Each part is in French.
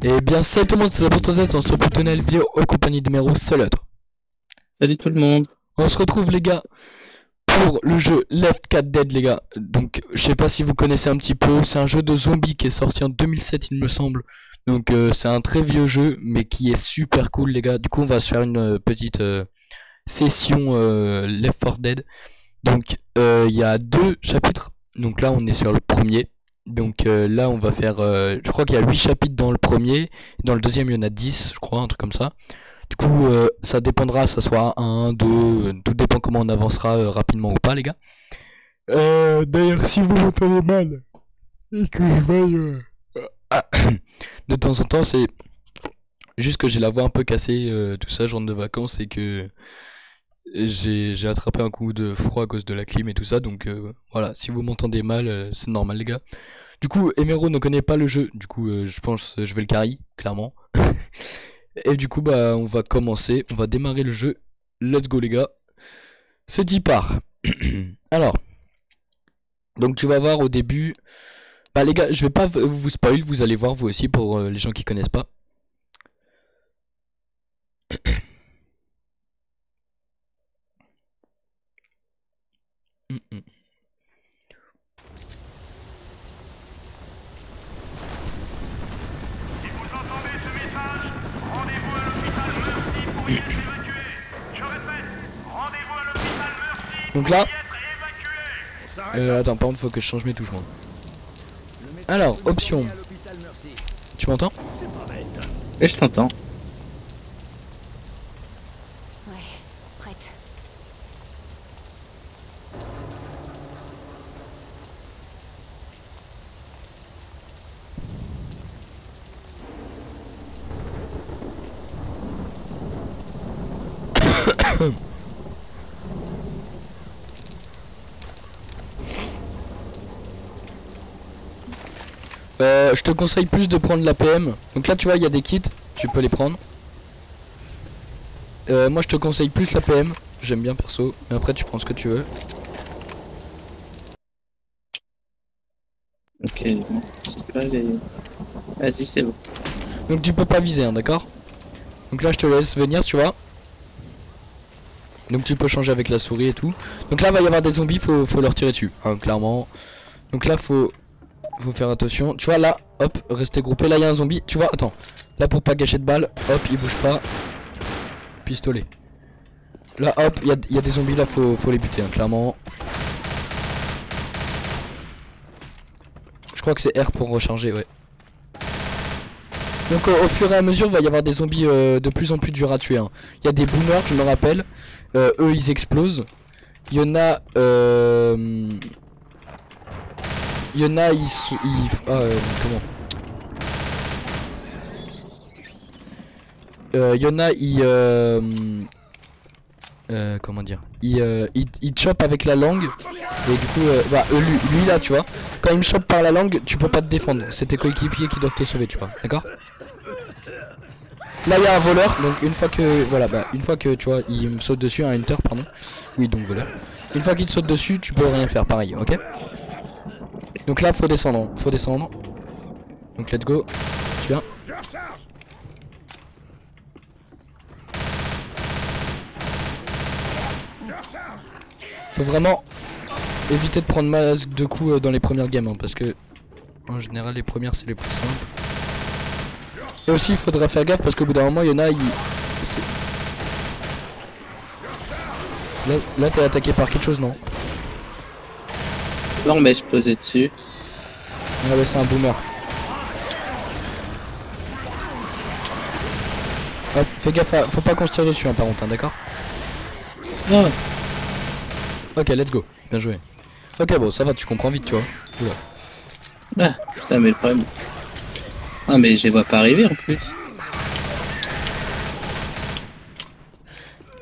Et bien salut tout le monde, c'est Zapotoz, on se retrouve pour une nouvelle vidéo en compagnie de Mero, salut à toi. Salut tout le monde. On se retrouve les gars pour le jeu Left 4 Dead les gars. Donc je sais pas si vous connaissez un petit peu, c'est un jeu de zombies qui est sorti en 2007 il me semble. Donc c'est un très vieux jeu mais qui est super cool les gars. Du coup on va se faire une petite session Left 4 Dead. Donc il y a 2 chapitres, donc là on est sur le premier. Donc là on va faire, je crois qu'il y a 8 chapitres dans le premier, dans le deuxième il y en a 10 je crois, un truc comme ça. Du coup ça dépendra, ça soit 1, 2, tout dépend comment on avancera rapidement ou pas les gars. D'ailleurs si vous m'entendez mal et que je vais de temps en temps c'est juste que j'ai la voix un peu cassée, tout ça, je rentre de vacances et que j'ai attrapé un coup de froid à cause de la clim et tout ça, donc voilà, si vous m'entendez mal, c'est normal les gars. Du coup, Emero ne connaît pas le jeu, du coup je pense je vais le carry, clairement. Et du coup bah on va commencer, on va démarrer le jeu. Let's go les gars. C'est 10 parts. Alors, donc tu vas voir au début. Bah les gars, je vais pas vous spoil, vous allez voir vous aussi pour les gens qui connaissent pas. Donc là, attends, par contre faut que je change mes touches moi. Alors, option. Tu m'entends? Et je t'entends. Ouais, prête. Je te conseille plus de prendre l'APM. Donc là tu vois il y a des kits, tu peux les prendre. Moi je te conseille plus l'APM, j'aime bien perso, mais après tu prends ce que tu veux. Ok, bon, c'est pas les... Vas-y, c'est bon. Donc tu peux pas viser hein, d'accord. Donc là je te laisse venir tu vois. Donc tu peux changer avec la souris et tout. Donc là va y avoir des zombies, faut leur tirer dessus hein, clairement. Donc là faut faire attention. Tu vois là, hop, restez groupés. Là il y a un zombie, tu vois, attends. Là pour pas gâcher de balles, hop, il bouge pas. Pistolet. Là hop, il y a des zombies là, faut les buter hein, clairement. Je crois que c'est R pour recharger, ouais. Donc au fur et à mesure, il va y avoir des zombies de plus en plus durs à tuer hein. Il y a des boomers, je me rappelle. Eux ils explosent. Il y en a comment il y en a comment dire, il chope avec la langue et du coup bah lui là tu vois, quand il me chope par la langue tu peux pas te défendre, c'est tes coéquipiers qui doivent te sauver tu vois, d'accord. Là il y a un voleur, donc une fois que voilà, bah une fois que tu vois il me saute dessus, un hunter pardon, oui donc voleur, une fois qu'il te saute dessus tu peux rien faire pareil, ok. Donc là faut descendre, donc let's go, tu viens. Faut vraiment éviter de prendre masque de coups dans les premières games hein, parce que en général les premières c'est les plus simples. Et aussi il faudra faire gaffe parce qu'au bout d'un moment il y en a là t'es attaqué par quelque chose non? Non mais je posais dessus. Ah ouais c'est un boomer. Hop, fais gaffe, faut pas qu'on se tire dessus hein, par contre hein, d'accord? Non. Ok let's go, bien joué. Ok bon ça va, tu comprends vite tu vois. Oula. Ah putain mais le problème... Ah mais je les vois pas arriver en plus.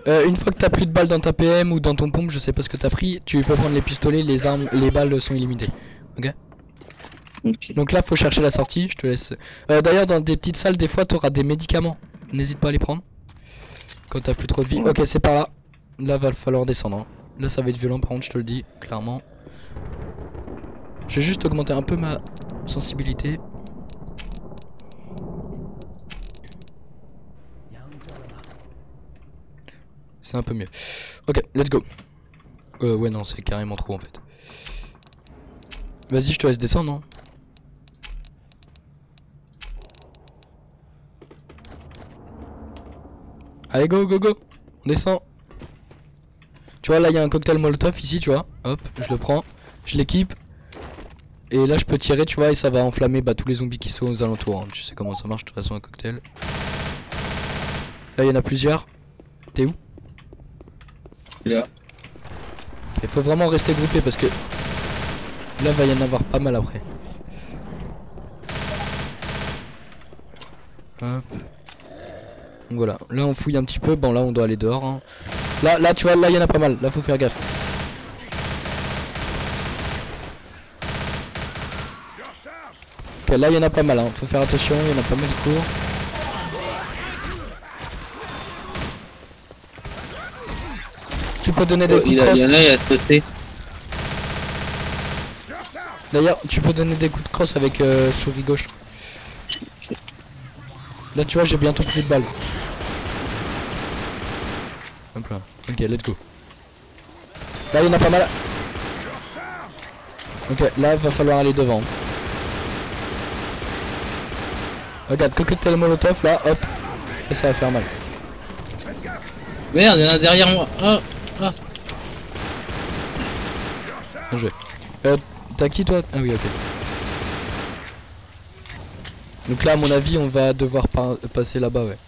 Une fois que t'as plus de balles dans ta PM ou dans ton pompe, je sais pas ce que t'as pris, tu peux prendre les pistolets, les armes, les balles sont illimitées. Ok. Okay. Donc là faut chercher la sortie, je te laisse. D'ailleurs dans des petites salles des fois t'auras des médicaments, n'hésite pas à les prendre. Quand t'as plus trop de vie. Ok c'est par là. Là va falloir descendre hein. Là ça va être violent par contre je te le dis clairement. Je vais juste augmenter un peu ma sensibilité. C'est un peu mieux. Ok, let's go. Ouais, non, c'est carrément trop en fait. Vas-y, je te laisse descendre, non? Allez, go, go, go. On descend. Tu vois, là, il y a un cocktail Molotov ici, tu vois. Hop, je le prends. Je l'équipe. Et là, je peux tirer, tu vois, et ça va enflammer bah, tous les zombies qui sont aux alentours. Hein. Tu sais comment ça marche, de toute façon, un cocktail. Là, il y en a plusieurs. T'es où? Là. Il faut vraiment rester groupé parce que là, va y en avoir pas mal après. Hop. Donc voilà, là on fouille un petit peu, bon là on doit aller dehors hein. Là tu vois, là il y en a pas mal, là faut faire gaffe. Ok, là il y en a pas mal hein, faut faire attention, il y en a pas mal qui courent. Tu peux donner des coups de crosse. Il y en a, il a sauté. D'ailleurs tu peux donner des coups de crosse avec souris gauche. Là tu vois j'ai bientôt plus de balles. Hop là. Ok, let's go. Là il y en a pas mal. Ok, là va falloir aller devant. Regarde, cocktail molotov là, hop. Et ça va faire mal. Merde, il y en a derrière moi. Ah, ah. Bien joué. T'as qui toi? Ah oui, ok. Donc là à mon avis on va devoir passer là-bas, ouais.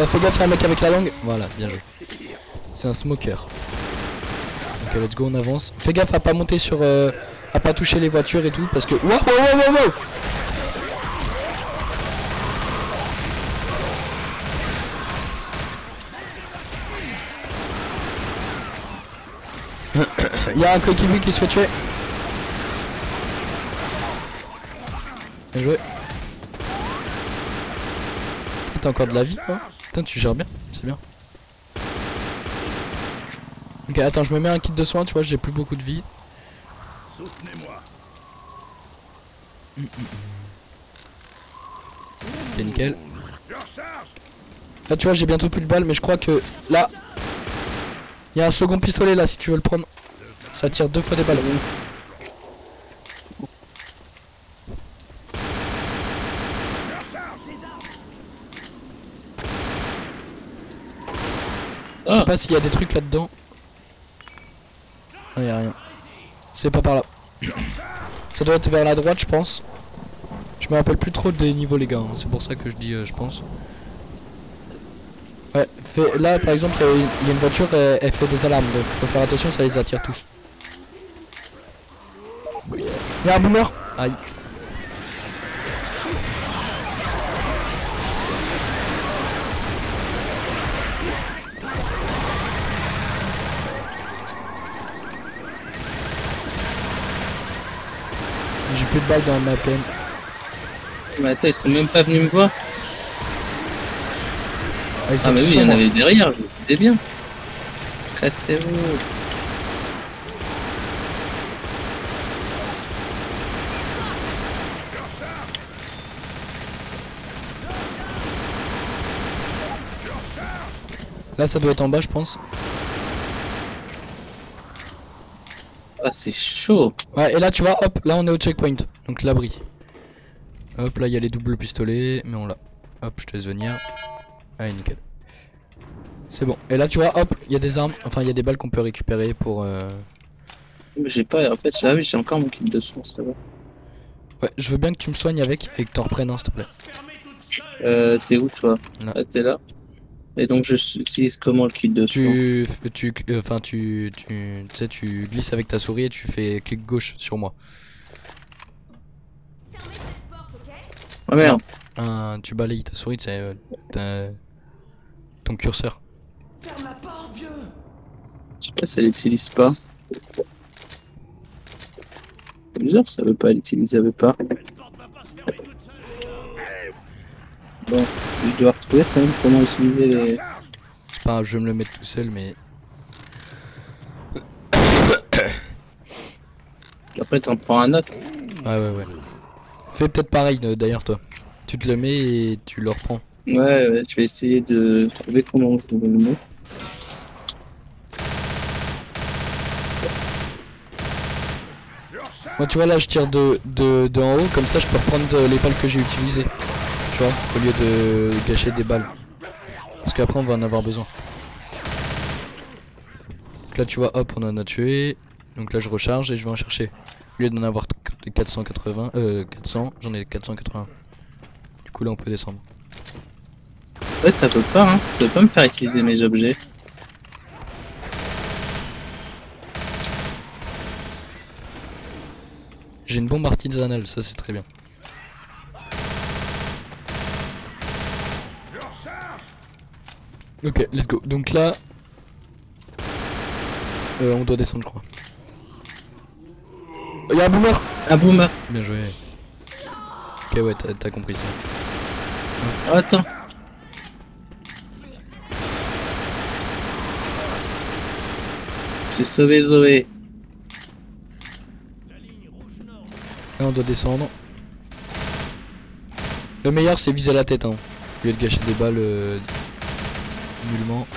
Fais gaffe, il y a un mec avec la langue. Voilà, bien joué. C'est un smoker. Ok, let's go, on avance. Fais gaffe à pas monter sur... à pas toucher les voitures et tout, parce que... Wow, wow, wow, wow, wow. Il y a un coéquipier qui se fait tuer. Bien joué. T'as encore de la vie, hein? Putain, tu gères bien, c'est bien. Ok, attends, je me mets un kit de soins, tu vois, j'ai plus beaucoup de vie. Soutenez-moi. Ok, nickel. Là, tu vois, j'ai bientôt plus de balles, mais je crois que là, il y a un second pistolet là, si tu veux le prendre. Ça tire 2 fois des balles. Je sais pas s'il y a des trucs là-dedans. Non, y a rien. C'est pas par là. Ça doit être vers la droite, je pense. Je me rappelle plus trop des niveaux, les gars. Hein. C'est pour ça que je dis, je pense. Ouais, là par exemple, il y a une voiture, elle fait des alarmes. Donc faut faire attention, ça les attire tous. Il y a un boomer. Aïe. J'ai plus de balles dans ma plaine. Mais attends, ils sont même pas venus me voir. Ah mais oui, il y en avait derrière, je me disais bien. Cassez-vous. Là ça doit être en bas, je pense. Ah, c'est chaud. Ouais, et là tu vois, hop, là on est au checkpoint. Donc l'abri. Hop, là il y a les doubles pistolets, mais on l'a. Hop, je te laisse venir. Allez, nickel. C'est bon. Et là tu vois, hop, il y a des armes, enfin il y a des balles qu'on peut récupérer pour... J'ai pas, en fait, là, oui, j'ai encore mon kit de soins, ça va. Ouais, je veux bien que tu me soignes avec et que t'en reprennes un, s'il te plaît. T'es où, toi? Là. Ah, t'es là. Et donc, j'utilise comment le kit de soins? Tu sais, tu glisses avec ta souris et tu fais clic gauche sur moi. Oh merde. Tu balayes ta souris, tu sais, ton curseur. Je sais pas si elle l'utilise pas. C'est bizarre, ça veut pas l'utiliser, ça veut pas. Bon, je dois retrouver quand même comment utiliser les... C'est Enfin, je vais me le mettre tout seul, mais... Après, t'en prends un autre. Ouais. Fais peut-être pareil d'ailleurs, toi. Tu te le mets et tu le reprends. Ouais, je vais essayer de trouver comment je vous le mets. Moi, tu vois, là, je tire de en haut, comme ça, je peux reprendre les balles que j'ai utilisées. Tu vois, au lieu de gâcher des balles. Parce qu'après, on va en avoir besoin. Donc là, tu vois, hop, on en a tué. Donc là, je recharge et je vais en chercher. Au lieu d'en avoir 400, j'en ai 480. Du coup, là, on peut descendre. Ouais, ça veut pas, hein. Ça veut pas me faire utiliser mes objets. J'ai une bombe artisanale, ça, c'est très bien. Ok, let's go. Donc là, on doit descendre, je crois. Oh, y'a un boomer! Un boomer. Bien joué. Ok, ouais, t'as compris ça. Oh, attends. C'est sauvé Zoé. Là, on doit descendre. Le meilleur, c'est viser la tête, hein. Au lieu de gâcher des balles nullement.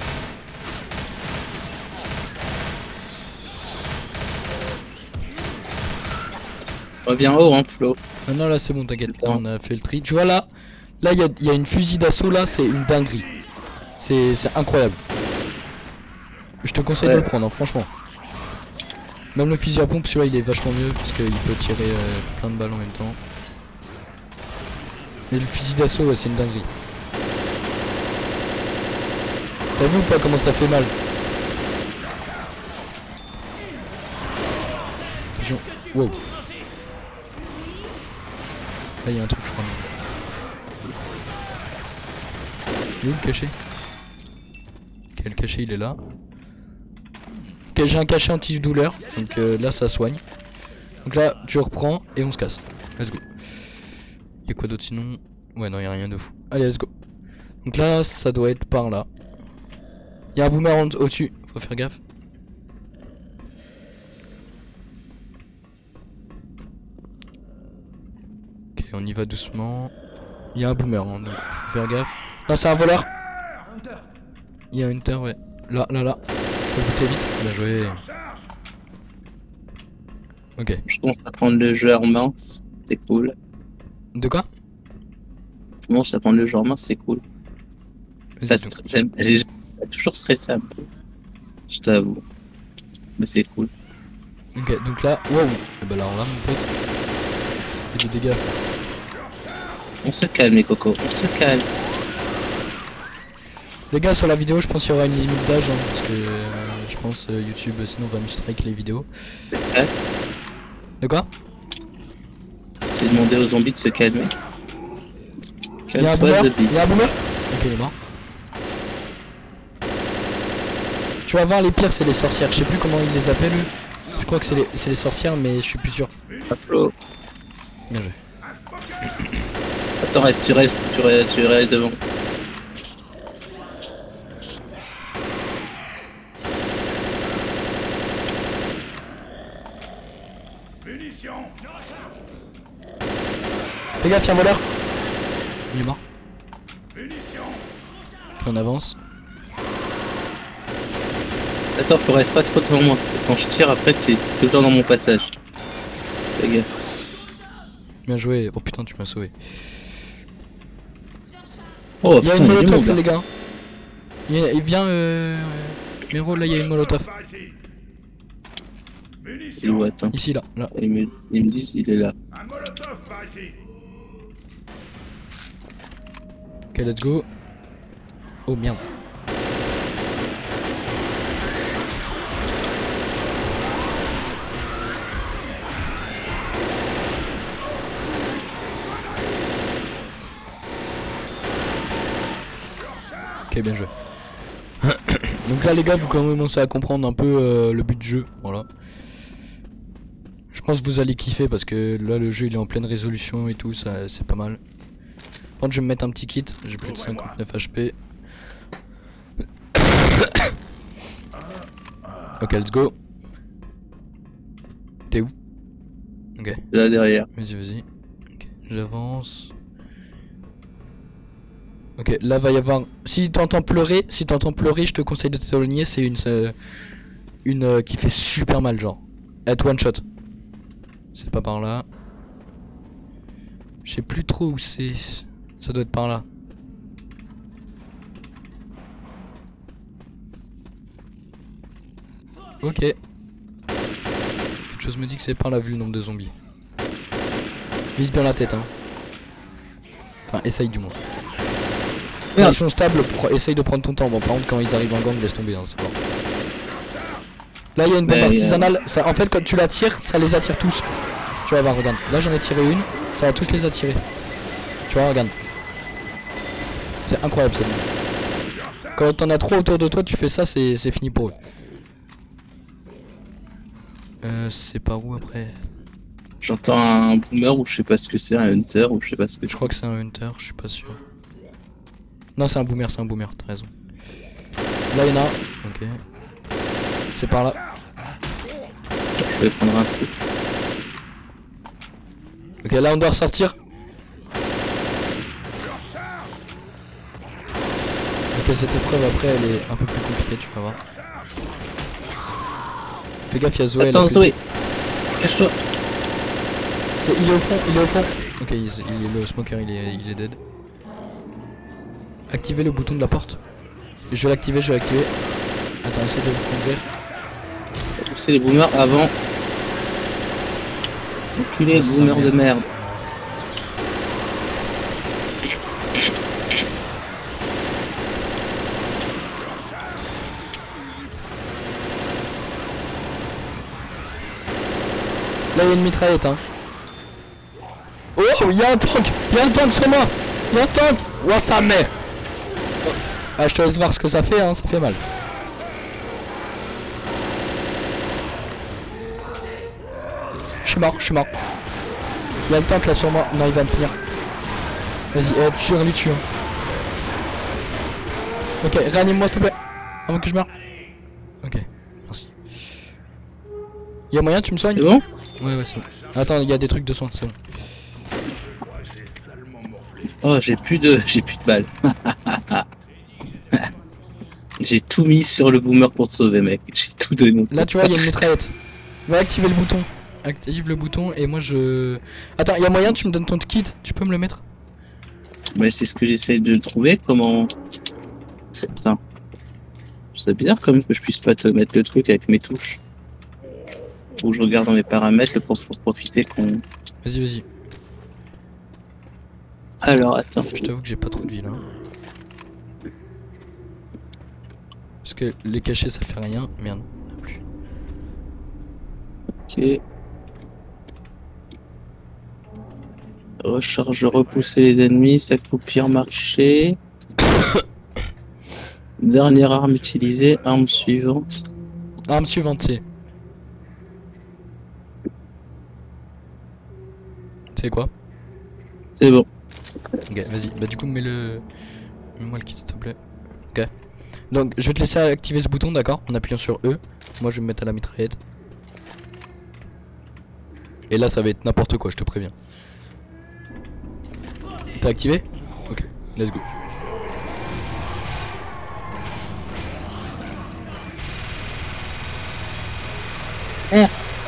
Reviens haut, hein, Flo. Ah non, là, c'est bon, t'inquiète. Là, on a fait le tri. Tu vois, là, il y a une fusil d'assaut, là, c'est une dinguerie. C'est incroyable. Je te conseille de le prendre, hein, franchement. Même le fusil à pompe, celui-là, il est vachement mieux parce qu'il peut tirer plein de balles en même temps. Mais le fusil d'assaut, ouais, c'est une dinguerie. T'as vu ou pas comment ça fait mal? Attention. Wow. Là, il y a un truc, je crois. Il est où le cachet? Quel cachet il est là? Ok, j'ai un cachet anti-douleur, donc là ça soigne. Donc là tu reprends et on se casse. Let's go. Y'a quoi d'autre sinon? Ouais, non, y'a rien de fou. Allez, let's go. Donc là ça doit être par là. Y'a un boomer au-dessus, faut faire gaffe. Ok, on y va doucement. Y'a un boomer, hein, donc faut faire gaffe. Non, c'est un voleur. Y'a un hunter, ouais. Là. Faut le buter vite. Bien joué. Ok. Je commence à prendre le jeu en main. C'est cool. De quoi? Je commence à prendre le jeu en main, c'est cool. Ça, Vas-y, donc. j'ai toujours stressé un peu. Je t'avoue. Mais c'est cool. Ok, donc là, wow. Et bah alors là, mon pote, fais des dégâts. On se calme, les cocos. On se calme. Les gars, sur la vidéo, je pense qu'il y aura une limite d'âge, hein, parce que je pense YouTube, sinon va me strike les vidéos. Ouais. De quoi? J'ai demandé aux zombies de se calmer. Y'a un Calme-toi, boomer? zombie. Y'a un boomer? Ok, il est mort. Tu vas voir, les pires, c'est les sorcières. Je sais plus comment ils les appellent, eux. Je crois que c'est les sorcières, mais je suis plus sûr. Ah, Flo. Bien joué. Attends, tu restes devant. Munitions. Fais gaffe, y'a un voleur. Il est mort. Munitions. Puis on avance. Attends, Flo, reste pas trop devant moi. Parce que quand je tire, après, tu es tout le temps dans mon passage. Fais gaffe. Bien joué. Oh putain, tu m'as sauvé. Oh Il y a putain, une il est molotov, bon, les gars. Il vient, Mero, là, il y a une molotov. Par ici. Il est Munitions. où, attends. Ici, là. Ils me disent il est là. Un molotov par ici. Ok, let's go. Oh merde. Ok, bien joué. Donc là les gars, vous commencez à comprendre un peu le but du jeu, voilà. Je pense que vous allez kiffer parce que là le jeu il est en pleine résolution et tout, ça c'est pas mal. Par contre je vais me mettre un petit kit, j'ai plus de 59 HP. Ok, let's go. T'es où? Ok, Là derrière. vas-y, vas-y. Ok, j'avance. Ok, là va y avoir. Si t'entends pleurer, je te conseille de t'éloigner. C'est une qui fait super mal, genre. At one shot. C'est pas par là. Je sais plus trop où c'est. Ça doit être par là. Ok. Quelque chose me dit que c'est par là vu le nombre de zombies. Vise bien la tête, hein. Enfin, essaye du moins. Quand ils sont stables, essaye de prendre ton temps. Bon, par contre, quand ils arrivent en gang, laisse tomber, hein, c'est bon. Là, il y a une bombe artisanale. Ça, en fait, quand tu la tires, ça les attire tous. Tu vas voir, regarde. Là, j'en ai tiré une. Ça va tous les attirer. Tu vois, regarde. C'est incroyable, cette bombe. Quand t'en as trop autour de toi, tu fais ça, c'est fini pour eux. C'est par où après? J'entends un boomer ou je sais pas ce que c'est, un hunter ou je sais pas ce que Je c'est. crois que c'est un hunter, je suis pas sûr. Non, c'est un boomer, t'as raison. Là, il y en a. Ok. C'est par là. Je vais prendre un truc. Ok, là, on doit ressortir. Ok, cette épreuve après, elle est un peu plus compliquée, tu vas voir. Fais gaffe, il y a Zoé. Attends, Zoé, cache-toi. Il est au fond, Ok, le smoker, il est dead. Activez le bouton de la porte. Je vais l'activer. Attends, essaye de le conduire. Pousser les boomers avant. Enculé, boomer de merde. Là, il y a une mitraillette, hein. Oh, il y a un tank sur moi. Il y a un tank. Oh, sa mère. Ah, je te laisse voir ce que ça fait, hein, ça fait mal. Je suis mort. Il y a le tank là sur moi. Non, il va me finir. Vas-y, tue, tue. Ok, réanime-moi s'il te plaît. Avant que je meure. Ok, merci. Il y a moyen, tu me soignes? C'est bon? Ouais, c'est bon. Attends, il y a des trucs de soins, c'est bon. Oh, j'ai plus de balles. J'ai tout mis sur le boomer pour te sauver, mec. J'ai tout donné. Là, tu vois, il y a une mitraillette. Va activer le bouton. Active le bouton et moi je... Attends, il y a moyen, tu me donnes ton kit? Tu peux me le mettre? Mais c'est ce que j'essaye de trouver. Comment... Putain. C'est bizarre quand même que je puisse pas te mettre le truc avec mes touches. Faut que je regarde dans mes paramètres pour profiter qu'on... Vas-y. Alors, attends. Je t'avoue que j'ai pas trop de vie là. Parce que les cachets ça fait rien. Merde, on a plus. Ok. Recharge, repousser les ennemis, ça peut pire marcher. Dernière arme utilisée, arme suivante. Arme suivante, c'est quoi? C'est bon. Ok, vas-y. Bah du coup mets-moi le kit s'il te plaît. Ok. Donc je vais te laisser activer ce bouton, d'accord? En appuyant sur E. Moi je vais me mettre à la mitraillette. Et là ça va être n'importe quoi, je te préviens. T'as activé? Ok, let's go.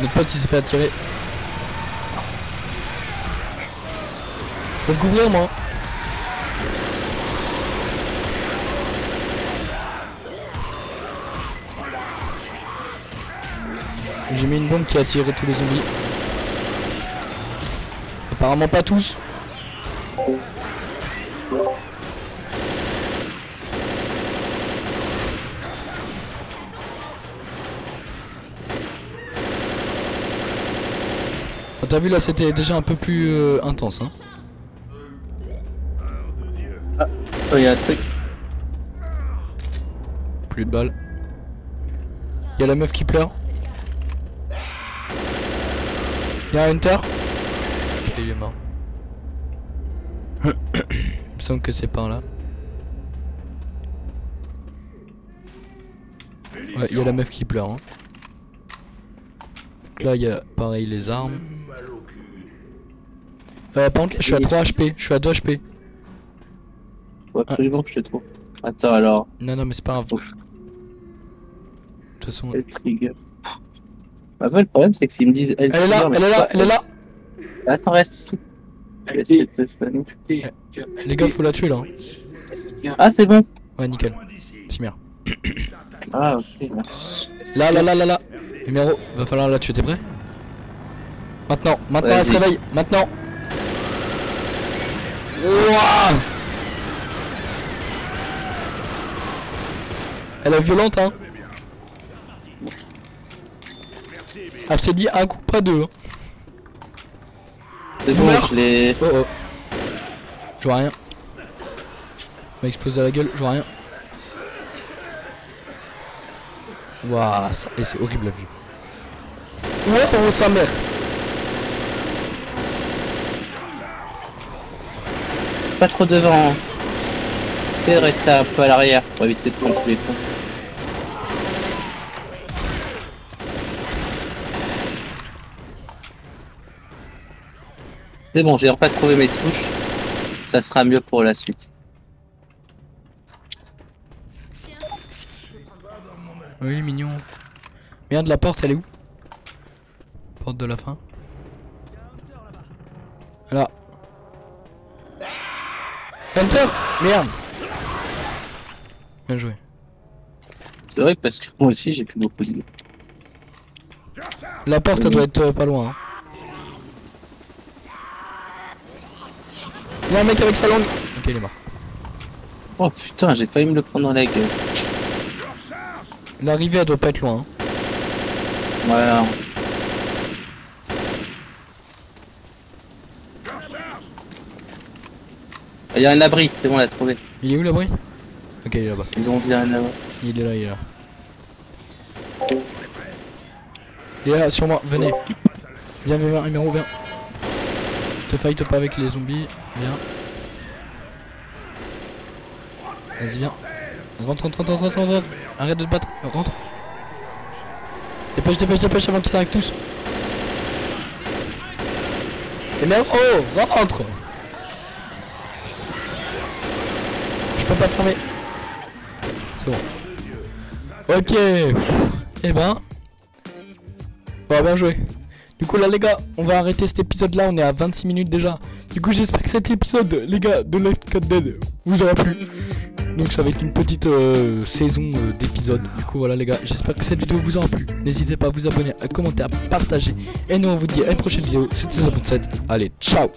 Notre pote il s'est fait attirer. Faut le couvrir moi. J'ai mis une bombe qui a attiré tous les zombies. Apparemment pas tous. T'as vu là c'était déjà un peu plus intense hein. Oh, y a un truc. Plus de balles. Y'a la meuf qui pleure. Y'a un hunter. Et il est mort. Il me semble que c'est par là. Ouais, y'a la meuf qui pleure hein. Là, il y a pareil les armes. Par contre, je suis à 3 HP. Je suis à 2 HP. Faut absolument que je te trouve. Attends alors. Non, non, mais c'est pas grave. Faut De que je toute façon. le trigger. Après, le problème, c'est que s'ils me disent. Elle est là, elle est là, elle est là. Attends, reste ici. Je vais essayer de te soigner. Les gars, faut la tuer là. Hein. Ah, c'est bon. Ouais, nickel. Simère. Ah, ok, merci. Là. Numéro, va falloir la tuer, t'es prêt? Maintenant, elle se Vas-y. réveille, maintenant. Ouah. Elle est violente, hein. Ah, je t'ai dit un coup, pas deux. Hein. C'est bon, Meurs. je l'ai. Oh oh. Je vois rien. M'a explosé à la gueule, je vois rien. Waouh, ça... et c'est horrible à vue. Ouais, oh sa mère. Pas trop devant. Hein. C'est rester un peu à l'arrière pour éviter de prendre tous les points. C'est bon, j'ai enfin trouvé mes touches. Ça sera mieux pour la suite. Oui, mignon. Merde, la porte, elle est où? Porte de la fin. Là. Hunter! Merde! Bien joué. C'est vrai que parce que moi aussi j'ai plus beaucoup de. La porte, elle doit être pas loin. Hein. Il y a un mec avec sa langue. Ok, il est mort. Oh putain, j'ai failli me le prendre dans la gueule. L'arrivée, elle doit pas être loin. Hein. Voilà. Il y a un abri, c'est bon, on l'a trouvé. Il est où l'abri? Ok, il est là-bas. Ils ont dit un abri. Il est là, il est là. Il est là, sur moi, venez. Viens, numéro, viens. Te fight pas avec les zombies, viens. Vas-y, viens. Rentre. Arrête de te battre, rentre. Dépêche avant qu'ils s'arrêtent tous. Et merde, oh, rentre. Je peux pas te fermer. C'est bon. Ok. Et ben. Bon, bien joué. Du coup là les gars, on va arrêter cet épisode là, on est à 26 minutes déjà. Du coup j'espère que cet épisode, les gars, de Left 4 Dead vous aura plu. Donc ça va être une petite saison d'épisodes. Du coup voilà les gars, j'espère que cette vidéo vous aura plu. N'hésitez pas à vous abonner, à commenter, à partager. Et nous on vous dit à une prochaine vidéo, c'était Zabon7. Allez, ciao.